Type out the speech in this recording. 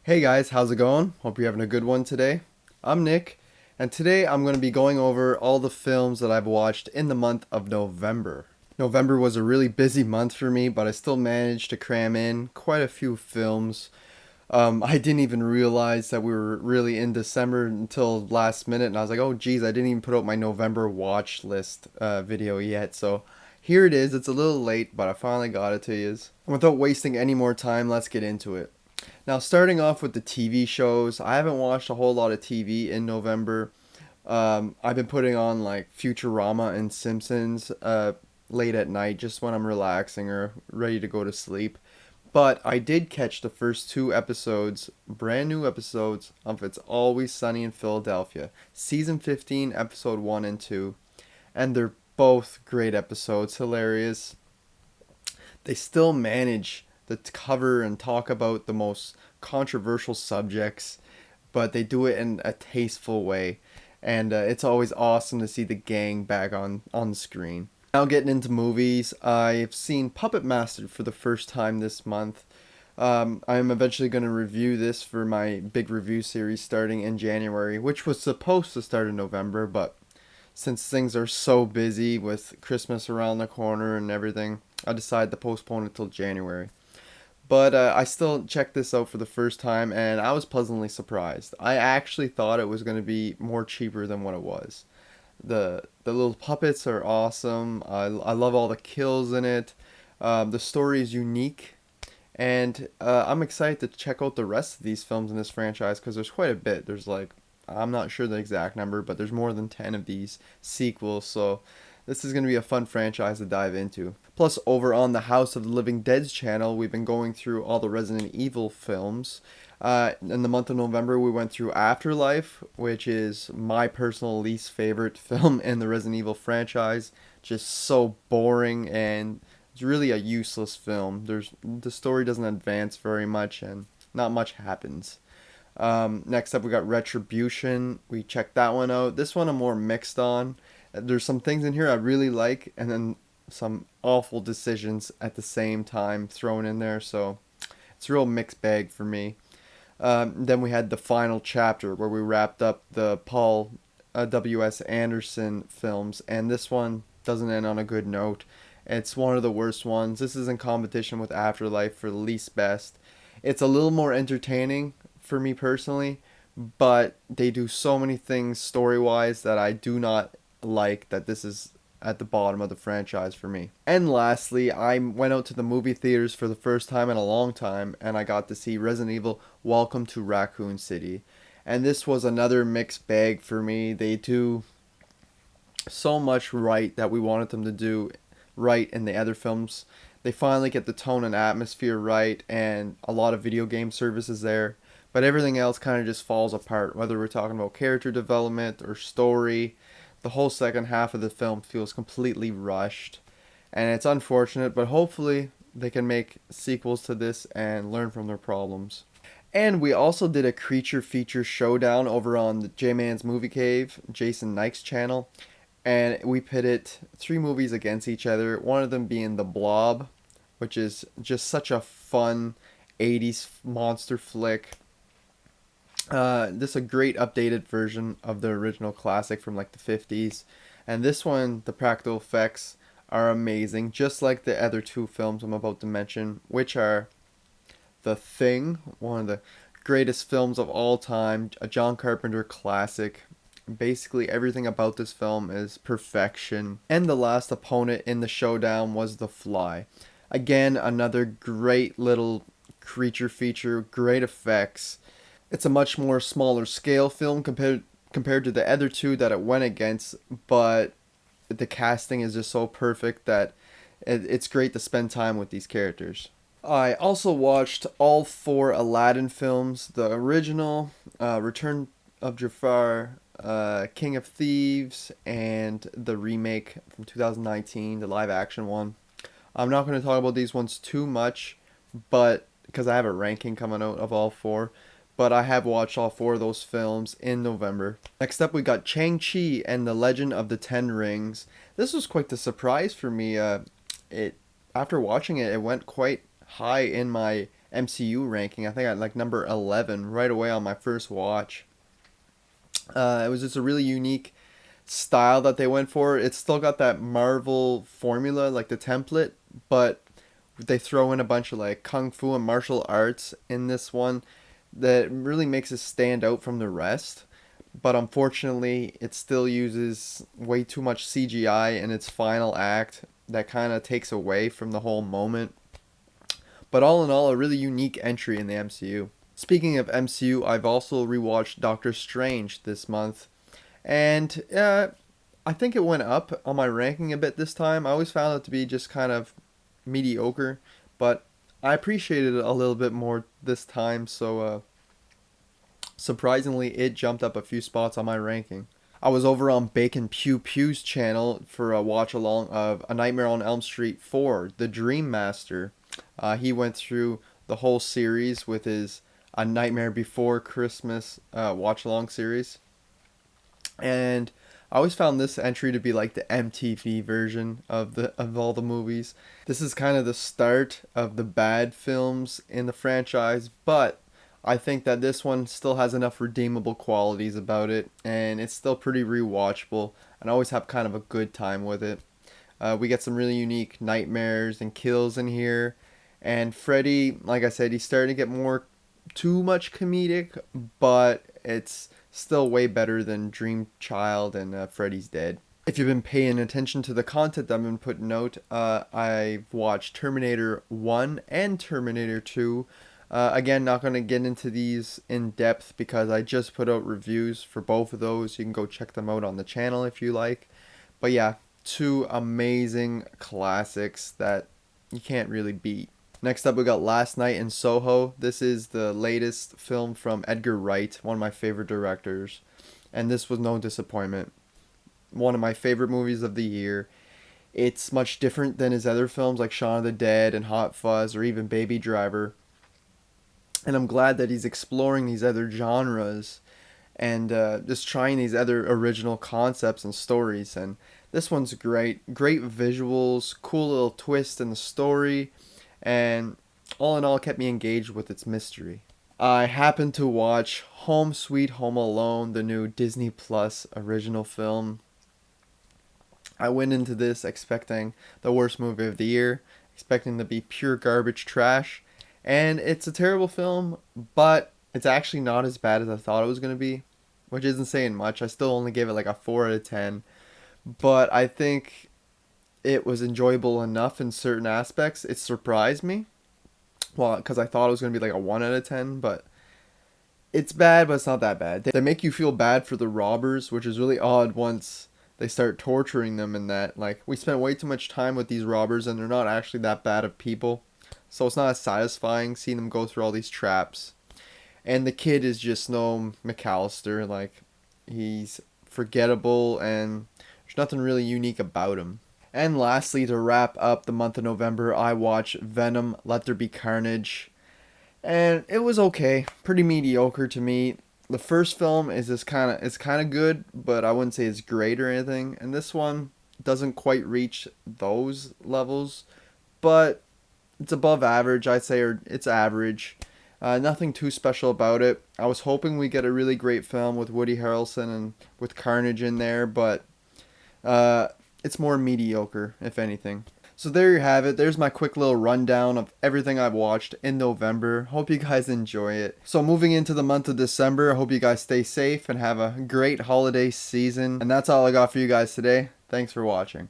Hey guys, how's it going? Hope you're having a good one today. I'm Nick, and today I'm going to be going over all the films that I've watched in the month of November. November was a really busy month for me, but I still managed to cram in quite a few films. I didn't even realize that we were really in December until last minute, and I was like, oh geez, I didn't even put out my November watch list video yet, so here it is. It's a little late, but I finally got it to you. And without wasting any more time, let's get into it. Now, starting off with the TV shows, I haven't watched a whole lot of TV in November. I've been putting on like Futurama and Simpsons late at night just when I'm relaxing or ready to go to sleep. But I did catch the first two episodes, brand new episodes, of It's Always Sunny in Philadelphia, season 15, episode 1 and 2. And they're both great episodes, hilarious. They still manage to cover and talk about the most controversial subjects, but they do it in a tasteful way. And it's always awesome to see the gang back on the screen. Now, getting into movies, I've seen Puppet Master for the first time this month. I'm eventually going to review this for my big review series starting in January, which was supposed to start in November, but since things are so busy with Christmas around the corner and everything, I decided to postpone it till January. But I still checked this out for the first time, and I was pleasantly surprised. I actually thought it was going to be more cheaper than what it was. The little puppets are awesome. I love all the kills in it. The story is unique, and I'm excited to check out the rest of these films in this franchise because there's quite a bit. There's like, I'm not sure the exact number, but there's more than 10 of these sequels, so this is going to be a fun franchise to dive into. Plus, over on the House of the Living Dead's channel, we've been going through all the Resident Evil films. In the month of November, we went through Afterlife, which is my personal least favorite film in the Resident Evil franchise. Just so boring, and it's really a useless film. The story doesn't advance very much, and not much happens. Next up, we got Retribution. We checked that one out. This one I'm more mixed on. There's some things in here I really like, and then some awful decisions at the same time thrown in there. So it's a real mixed bag for me. Then we had the final chapter where we wrapped up the Paul W.S. Anderson films, and this one doesn't end on a good note. It's one of the worst ones. This is in competition with Afterlife for the least best. It's a little more entertaining for me personally, but they do so many things story wise that I do not like that this is at the bottom of the franchise for me. And lastly, I went out to the movie theaters for the first time in a long time, and I got to see Resident Evil Welcome to Raccoon City. And this was another mixed bag for me. They do so much right that we wanted them to do right in the other films. They finally get the tone and atmosphere right, and a lot of video game services there. But everything else kind of just falls apart, whether we're talking about character development or story. The whole second half of the film feels completely rushed, and it's unfortunate, but hopefully they can make sequels to this and learn from their problems. And we also did a creature feature showdown over on the J Man's Movie Cave, Jason Nike's channel, and we pitted three movies against each other. One of them being The Blob, which is just such a fun 80s monster flick. This is a great updated version of the original classic from like the 50s. And this one, the practical effects are amazing, just like the other two films I'm about to mention, which are The Thing, one of the greatest films of all time, a John Carpenter classic. Basically, everything about this film is perfection. And the last opponent in the showdown was The Fly. Again, another great little creature feature, great effects. It's a much more smaller scale film compared to the other two that it went against, but the casting is just so perfect that it's great to spend time with these characters. I also watched all four Aladdin films: the original, Return of Jafar, King of Thieves, and the remake from 2019, the live action one. I'm not going to talk about these ones too much, but because I have a ranking coming out of all four, but I have watched all four of those films in November. Next up, we got Shang-Chi and the Legend of the Ten Rings. This was quite the surprise for me. It After watching it, it went quite high in my MCU ranking. I think I like number 11 right away on my first watch. It was just a really unique style that they went for. It's still got that Marvel formula, like the template, but they throw in a bunch of like kung fu and martial arts in this one that really makes it stand out from the rest. But unfortunately, it still uses way too much CGI in its final act that kind of takes away from the whole moment. But all in all, a really unique entry in the MCU. Speaking of MCU, I've also rewatched Doctor Strange this month, and I think it went up on my ranking a bit this time. I always found it to be just kind of mediocre, but I appreciated it a little bit more this time, so surprisingly, it jumped up a few spots on my ranking. I was over on Bacon Pew Pew's channel for a watch along of A Nightmare on Elm Street 4, The Dream Master. He went through the whole series with his A Nightmare Before Christmas watch along series. And I always found this entry to be like the MTV version of all the movies. This is kind of the start of the bad films in the franchise, but I think that this one still has enough redeemable qualities about it, and it's still pretty rewatchable, and I always have kind of a good time with it. We get some really unique nightmares and kills in here, and Freddy, like I said, he's starting to get more too much comedic, but it's still way better than Dream Child and Freddy's Dead. If you've been paying attention to the content I've been putting out, I've watched Terminator 1 and Terminator 2. Again, not going to get into these in depth because I just put out reviews for both of those. You can go check them out on the channel if you like. But yeah, two amazing classics that you can't really beat. Next up, we got Last Night in Soho. This is the latest film from Edgar Wright, one of my favorite directors. And this was no disappointment. One of my favorite movies of the year. It's much different than his other films like Shaun of the Dead and Hot Fuzz or even Baby Driver. And I'm glad that he's exploring these other genres and just trying these other original concepts and stories. And this one's great. Great visuals, cool little twist in the story, and all in all kept me engaged with its mystery. I happened to watch Home Sweet Home Alone, the new Disney Plus original film. I went into this expecting the worst movie of the year, expecting to be pure garbage trash, and it's a terrible film, but it's actually not as bad as I thought it was going to be, which isn't saying much. I still only gave it like a 4 out of 10, but I think it was enjoyable enough in certain aspects. It surprised me, well, because I thought it was going to be like a 1 out of 10, but it's bad, but it's not that bad. They make you feel bad for the robbers, which is really odd once they start torturing them and that. Like, we spent way too much time with these robbers and they're not actually that bad of people. So it's not as satisfying seeing them go through all these traps. And the kid is just no McAllister. Like, he's forgettable and there's nothing really unique about him. And lastly, to wrap up the month of November, I watched Venom: Let There Be Carnage. And it was okay. Pretty mediocre to me. The first film is just it's kind of good, but I wouldn't say it's great or anything. And this one doesn't quite reach those levels, but it's above average, I'd say, or it's average. Nothing too special about it. I was hoping we get a really great film with Woody Harrelson and with Carnage in there, but it's more mediocre, if anything. So there you have it. There's my quick little rundown of everything I've watched in November. Hope you guys enjoy it. So moving into the month of December, I hope you guys stay safe and have a great holiday season. And that's all I got for you guys today. Thanks for watching.